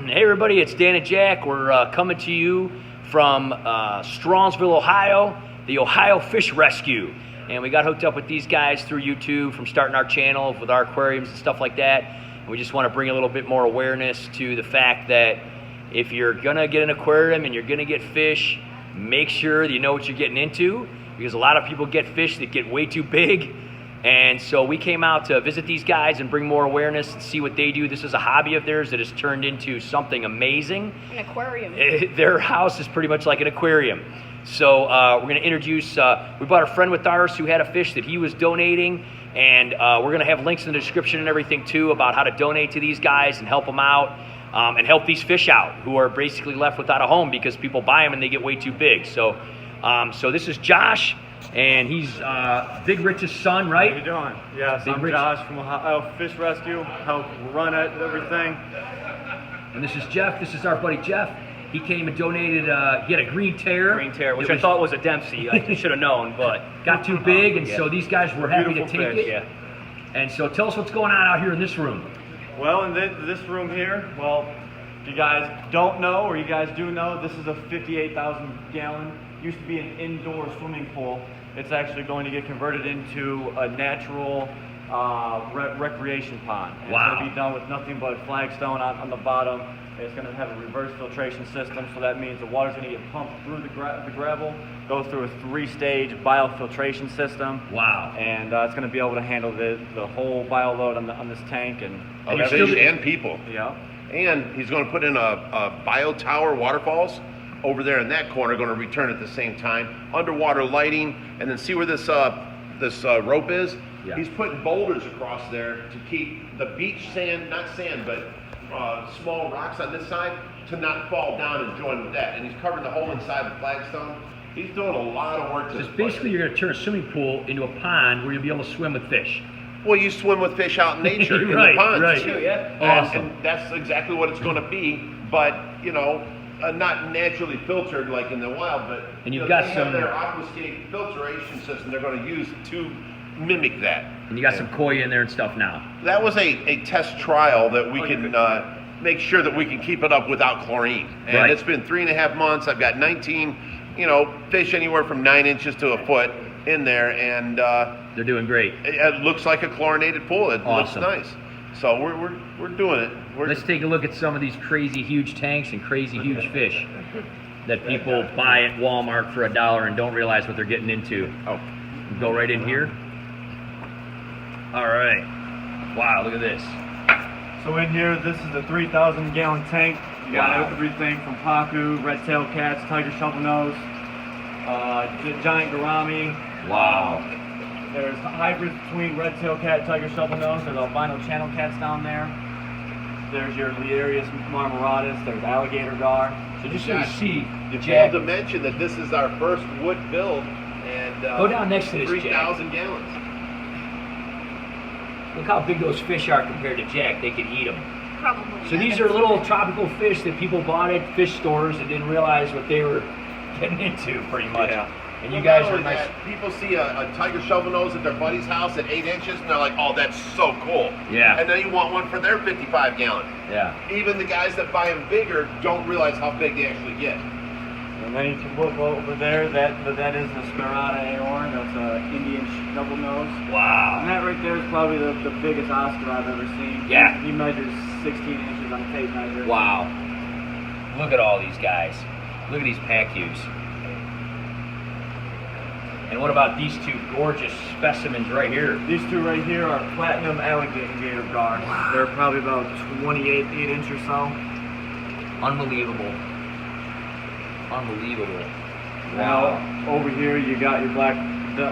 Hey everybody, it's Dan and Jack. We're coming to you from Strongsville, Ohio, the Ohio Fish Rescue. And we got hooked up with these guys through YouTube from starting our channel with our aquariums and stuff like that. And we just want to bring a little bit more awareness to the fact that if you're going to get an aquarium and you're going to get fish, make sure that you know what you're getting into, because a lot of people get fish that get way too big. And so we came out to visit these guys and bring more awareness and see what they do. This is a hobby of theirs that has turned into something amazing. An aquarium. Their house is pretty much like an aquarium. So we're going to introduce, we brought a friend with ours who had a fish that he was donating. And we're going to have links in the description and everything too about how to donate to these guys and help them out. And help these fish out who are basically left without a home because people buy them and they get way too big. So, so this is Josh. And he's Big Rich's son, right? How you doing? Yes, Big I'm Rich. Josh from Ohio Fish Rescue. Help run it, everything. And this is Jeff. This is our buddy Jeff. He came and donated, he had a green tear. Green tear, which I thought was a Dempsey. I should have known, but got too big, and Yeah. so these guys were happy to Beautiful take fish. it. yeah. And so tell us what's going on out here in this room. Well, in this room here, well, if you guys don't know, or you guys do know, this is a 58,000 gallon, used to be an indoor swimming pool. It's actually going to get converted into a natural recreation pond. And Wow. It's going to be done with nothing but flagstone on the bottom. It's going to have a reverse filtration system, so that means the water's going to get pumped through the gravel, go through a 3-stage biofiltration system. Wow. And it's going to be able to handle the whole bio load on this tank. And you're Of still- fish and people. yeah. And he's going to put in a bio tower waterfalls over there in that corner, going to return at the same time. Underwater lighting, and then see where this rope is? Yeah. He's putting boulders across there to keep the beach sand, not sand, but small rocks on this side to not fall down and join with that. And he's covering the whole inside of flagstone. He's doing a lot of work to Just this basically, place. you're going to turn a swimming pool into a pond where you'll be able to swim with fish. Well, you swim with fish out in nature in Right, the ponds right. too. Yeah. Awesome. And that's exactly what it's going to be, but you know, not naturally filtered like in the wild. But And you've you know, got they some- have their aquascape filtration system they're going to use to mimic that. And you got some koi in there and stuff now. That was a test trial that we can make sure that we can keep it up without chlorine. And Right. it's been 3.5 months. I've got 19, fish anywhere from 9 inches to a foot in there, and They're doing great. it looks like a chlorinated pool. It Awesome. looks nice. So we're doing it. Let's take a look at some of these crazy huge tanks and crazy huge fish that people buy at Walmart for $1 and don't realize what they're getting into. Oh, Go right in here. All right. Wow, look at this. So in here, this is a 3,000 gallon tank. You got Wow. everything from pacu, red-tailed cats, tiger shovelnose, giant gourami. Wow. There's hybrids between red-tailed cat, tiger shovelnose. There's albino channel cats down there. There's your Liarius marmoratus. There's alligator gar. So just so you see, you Jack, failed to mention that this is our first wood build, and Go down next to this, Jack. 3,000 gallons. look how big those fish are compared to Jack. They could eat them. Probably. So these are little tropical fish that people bought at fish stores and didn't realize what they were getting into, pretty much. Yeah. And you Well, guys not are only nice. that, people see a tiger shovel nose at their buddy's house at 8 inches, and they're like, "Oh, that's so cool." Yeah. And then you want one for their 55 gallon. Yeah. Even the guys that buy them bigger don't realize how big they actually get. And then you can look over there. That is the Sperata aor. That's an Indian double nose. And Wow. that right there is probably the biggest Oscar I've ever seen. Yeah. He measures 16 inches on a tape measure. Wow. Look at all these guys. Look at these pacus. And what about these two gorgeous specimens right here? These two right here are platinum alligator gar. They're probably about 28 inch or so. Unbelievable. Unbelievable. Now over here you got your black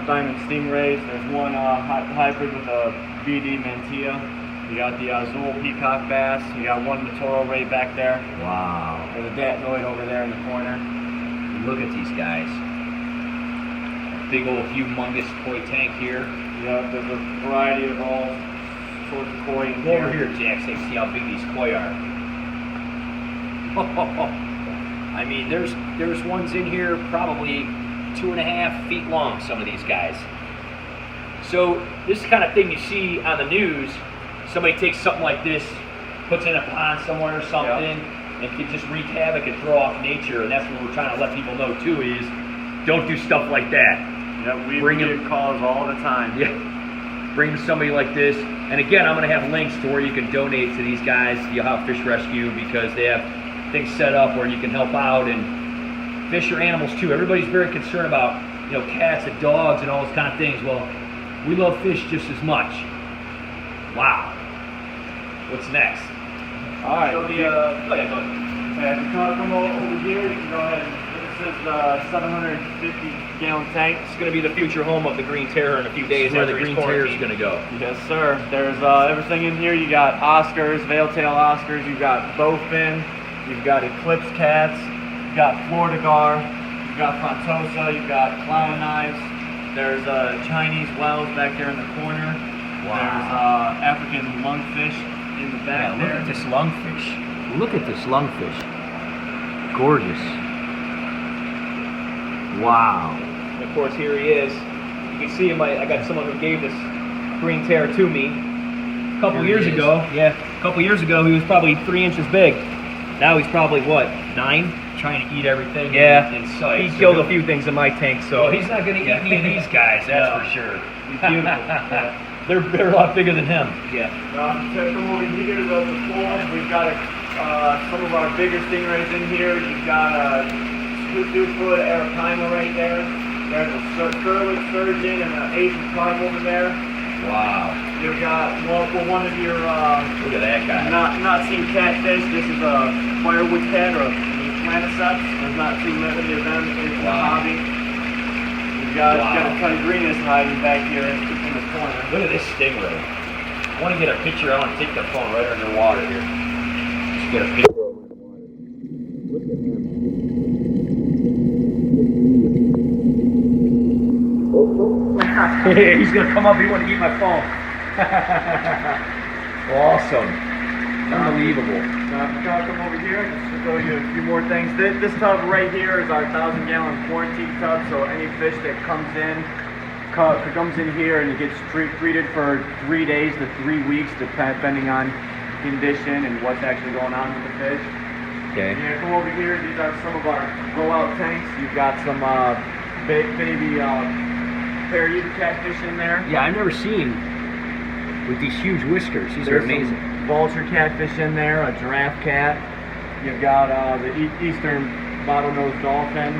diamond stingrays. There's one hybrid with a BD mantilla. You got the Azul peacock bass. You got one Toro ray back there. Wow. There's a datnoid over there in the corner. Look at these guys. Big old humongous koi tank here. Yeah, there's a variety of all sorts of koi in Go over here, Jack, so you can see how big these koi are. I mean, there's ones in here probably 2.5 feet long, some of these guys. So this is the kind of thing you see on the news. Somebody takes something like this puts in a pond somewhere or something, and can just wreak havoc and throw off nature. And that's what we're trying to let people know too, is don't do stuff like that. Yeah, we Bring get calls all the time. Yeah, bring somebody like this. And again, I'm going to have links to where you can donate to these guys, the Ohio Fish Rescue, because they have things set up where you can help out. And fish are animals too. Everybody's very concerned about, you know, cats and dogs and all those kind of things. Well, we love fish just as much. Wow. What's next? All right. So the, Yeah, if you come over here, you can go ahead and this is a 750-gallon tank. it's going to be the future home of the Green Terror in a few days. Where the after he's green terror is quarantined. going to go. Yes, sir. There's everything in here. You got Oscars, veil-tail Oscars. You've got bowfin. You've got eclipse cats. You've got Florida gar. You've got frontosa. You've got clown knives. There's Chinese whales back there in the corner. Wow. There's African lungfish in the back Look there. at this lungfish. Look at this lungfish. Gorgeous. Wow. And of course, here he is. You can see him. I got someone who gave this Green Terror to me a couple Here years he is. ago. Yeah, a couple years ago, he was probably 3 inches big. Now he's probably, what, 9? Trying to eat everything Yeah, in sight. he So killed a he'll- few things in my tank, so Well, he's not going to eat any of these guys, that's No. for sure. he's beautiful. They're a lot bigger than him. Yeah. To come over here to the pool, we've got some of our bigger stingrays in here. You've got a 2-foot Arapima right there. There's a Sterling Sturgeon and an Asian carp over there. Wow. You've got one of your Look at that guy. not seen catfish. This is a firewood cat or a Planoceps. There's not too many of them in the Wow. hobby. You've got a Tigrinus hiding back here in the corner. Look at this stingray. I want to get a picture. I want to take the phone right underwater here. Just get a picture. Look at him. He's going to come up. He wanted to eat my phone. Awesome. Unbelievable. Now, if you come over here, just to show you a few more things. This tub right here is our 1,000-gallon quarantine tub, so any fish that comes in here and it gets treated for 3 days to 3 weeks, depending on condition and what's actually going on with the fish. Okay. Yeah, come over here. These are some of our blowout tanks. You've got some baby Paradiddle catfish in there. Yeah, I've never seen with these huge whiskers. These are There's amazing. some vulture catfish in there, a giraffe cat. You've got the eastern bottlenose dolphin.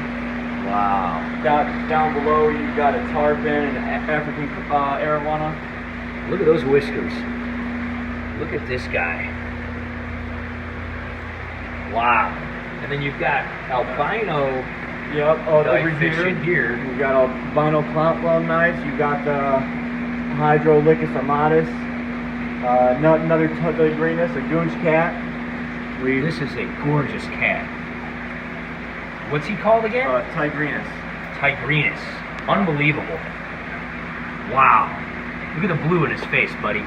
Wow. Down below, you've got a tarpon and African arowana. Look at those whiskers. Look at this guy. Wow. And then you've got albino Yep, over fish in here. You've got albino clown knives. You've got the Hydrolicus armatus. Another Tigrinus, a goonch cat. This is a gorgeous cat. What's he called again? Tigrinus. Tigrinus. Unbelievable. Wow. Look at the blue in his face, buddy.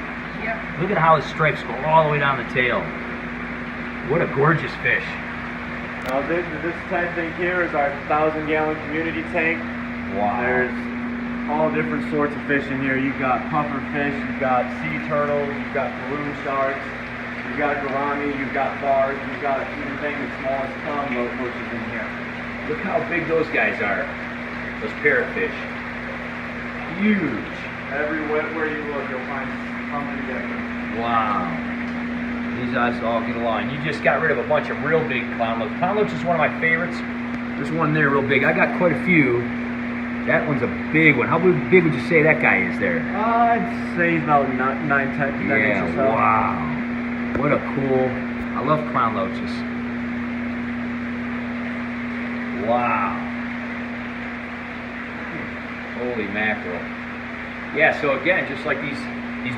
Look at how his stripes go all the way down the tail. What a gorgeous fish. This tank thing here is our 1,000-gallon community tank. Wow. There's all different sorts of fish in here. You've got puffer fish, you've got sea turtles, you've got balloon sharks, you've got gourami, you've got bars, you've got even thing as small as clownfish in here. Look how big those guys are. Those parrotfish. Huge. Everywhere you look, you'll find something different. Wow. These guys all get along. You just got rid of a bunch of real big clownloach. Clownloach is one of my favorites. There's one there real big. I got quite a few. That one's a big one. How big would you say that guy is there? I'd say he's about 9-10 inches or so. Wow. What a cool. I love clownloaches. Wow. Holy mackerel. Yeah, so again, just like these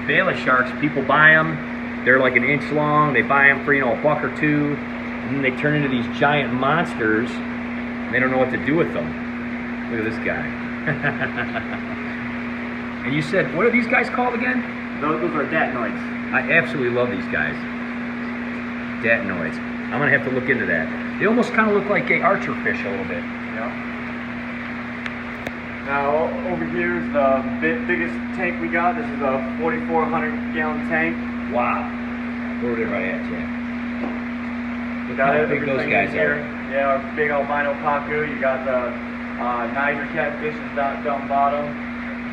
Bayless sharks, people buy them. They're like an inch long. They buy them for, you know, $1 or $2. And then they turn into these giant monsters. And they don't know what to do with them. Look at this guy. And you said, what are these guys called again? Those are datnoids. I absolutely love these guys. Datnoids. I'm going to have to look into that. They almost kind of look like a archer fish a little bit. Yeah. Now, over here is the biggest tank we got. This is a 4,400-gallon tank. Wow. Where are they right at, Jack? Look Got how it, big those everything guys here. are. Yeah, our big albino pacu. You got the Niger catfishes down bottom.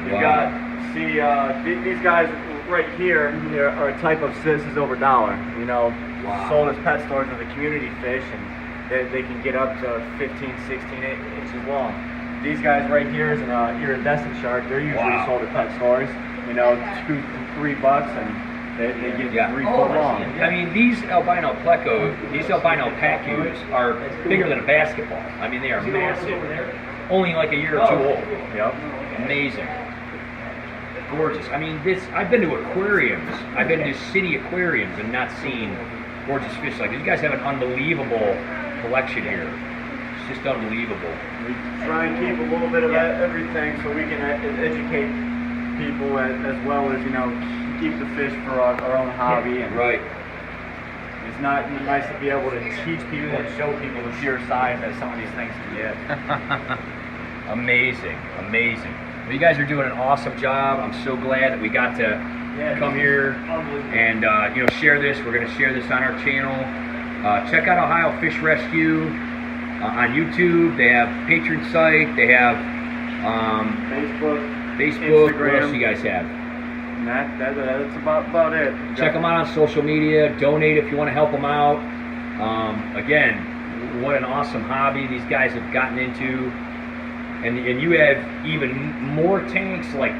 You Wow. got, these guys right here are a type of citizens over dollar. You know, Wow. sold as pet stores as a community fish, and they can get up to 15, 16 inches long. These guys right here is an iridescent shark. They're usually Wow. sold at pet stores. You know, $2 to $3, and they get Yeah. 3 foot long. I mean, these albino pacus are bigger than a basketball. I mean, they are massive. Only like a year or two old. Yep. Amazing. Gorgeous. I mean, I've been to aquariums. I've been to city aquariums and not seen gorgeous fish like this. You guys have an unbelievable collection here. It's just unbelievable. We try and keep a little bit of everything so we can educate people as well as, you know, keep the fish for our own hobby. And Right. it's not nice to be able to teach people and show people the pure size that some of these things can get. Amazing. Amazing. Well, you guys are doing an awesome job. I'm so glad that we got to come here and you know, share this. We're going to share this on our channel. Check out Ohio Fish Rescue on YouTube. They have Patreon site. They have Facebook. What else do you guys have? And that's about it. Check them out on social media. Donate if you want to help them out. Again, what an awesome hobby these guys have gotten into. And you have even more tanks, like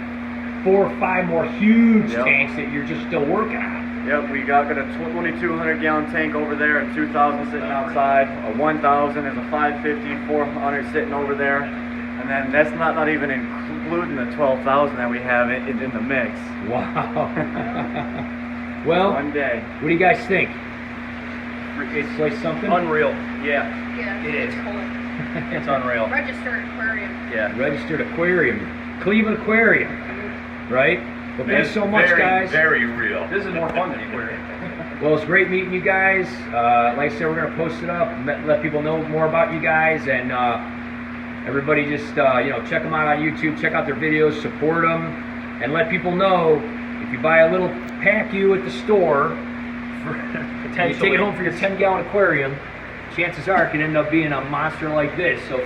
4 or 5 more huge tanks that you're just still working on. Yep, we got a 2,200 gallon tank over there, a 2,000 sitting outside, a 1,000 is a 550, 400 sitting over there, and then that's not even including the 12,000 that we have in the mix. Wow. Well, One day. what do you guys think? It's like something Unreal. Yeah. Yeah, It it's is. cool. It's unreal. Registered aquarium. Yeah. registered aquarium, Cleveland Aquarium, right? Well, thanks so much, guys. Very real. This is more fun than aquarium. Well, it's great meeting you guys. Like I said, we're going to post it up, let people know more about you guys, and everybody just, you know, check them out on YouTube, check out their videos, support them, and let people know if you buy a little pacu at the store, you take it home for your 10-gallon aquarium, chances are it can end up being a monster like this. So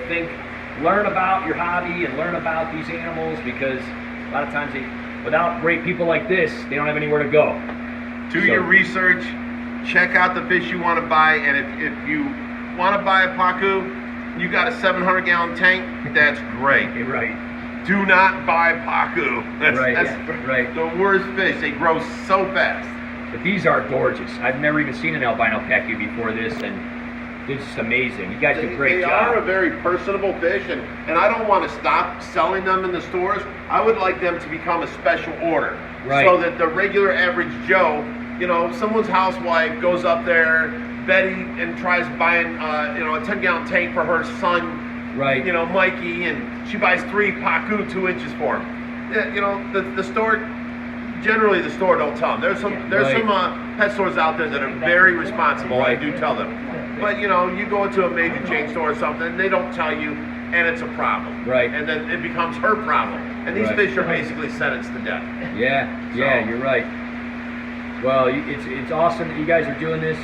learn about your hobby and learn about these animals, because a lot of times without great people like this, they don't have anywhere to go. Do your research, check out the fish you want to buy, and if you want to buy a pacu, you got a 700-gallon tank, that's great. Right. Do not buy pacu. That's Right. the worst fish. They grow so fast. But these are gorgeous. I've never even seen an albino pacu before this, and it's just amazing. You guys do a great They job. are a very personable fish, and I don't want to stop selling them in the stores. I would like them to become a special order, Right. so that the regular average Joe, you know, someone's housewife goes up there, Betty, and tries buying, you know, a 10-gallon tank for her son, Right. you know, Mikey, and she buys 3 pacu 2 inches for him. Yeah, you know, the store. Generally, the store don't tell them. There's some pet stores out there that are very responsible. Right. I do tell them. But you know, you go into a major chain store or something, they don't tell you, and it's a problem. Right. And then it becomes her problem. And these Right. fish are basically sentenced to death. Yeah, you're right. Well, it's awesome that you guys are doing this.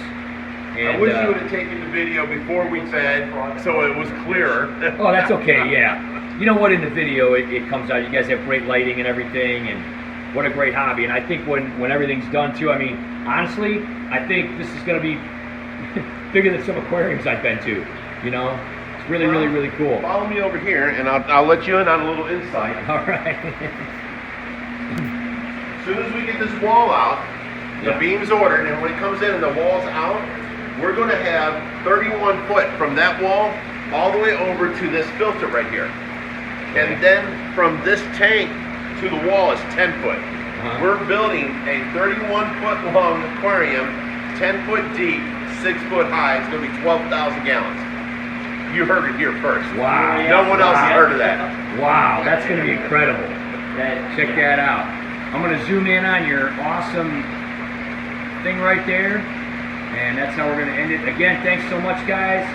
And, I wish you would have taken the video before we fed, so it was clearer. Oh, that's okay, yeah. You know what, in the video, it comes out, you guys have great lighting and everything, and what a great hobby. And I think when everything's done, too, I mean, honestly, I think this is going to be bigger than some aquariums I've been to, you know? It's really, really, really cool. Follow me over here, and I'll let you in on a little insight. All right. As soon as we get this wall out, the Yeah. beam's ordered, and when it comes in and the wall's out, we're going to have 31 foot from that wall all the way over to this filter right here. And then from this tank to the wall is 10 foot. We're building a 31 foot long aquarium, 10 foot deep, 6 foot high. It's going to be 12,000 gallons. You heard it here first. Wow. No one else has heard of that. Wow, that's going to be incredible. Check that out. I'm going to zoom in on your awesome thing right there. And that's how we're going to end it. Again, thanks so much, guys.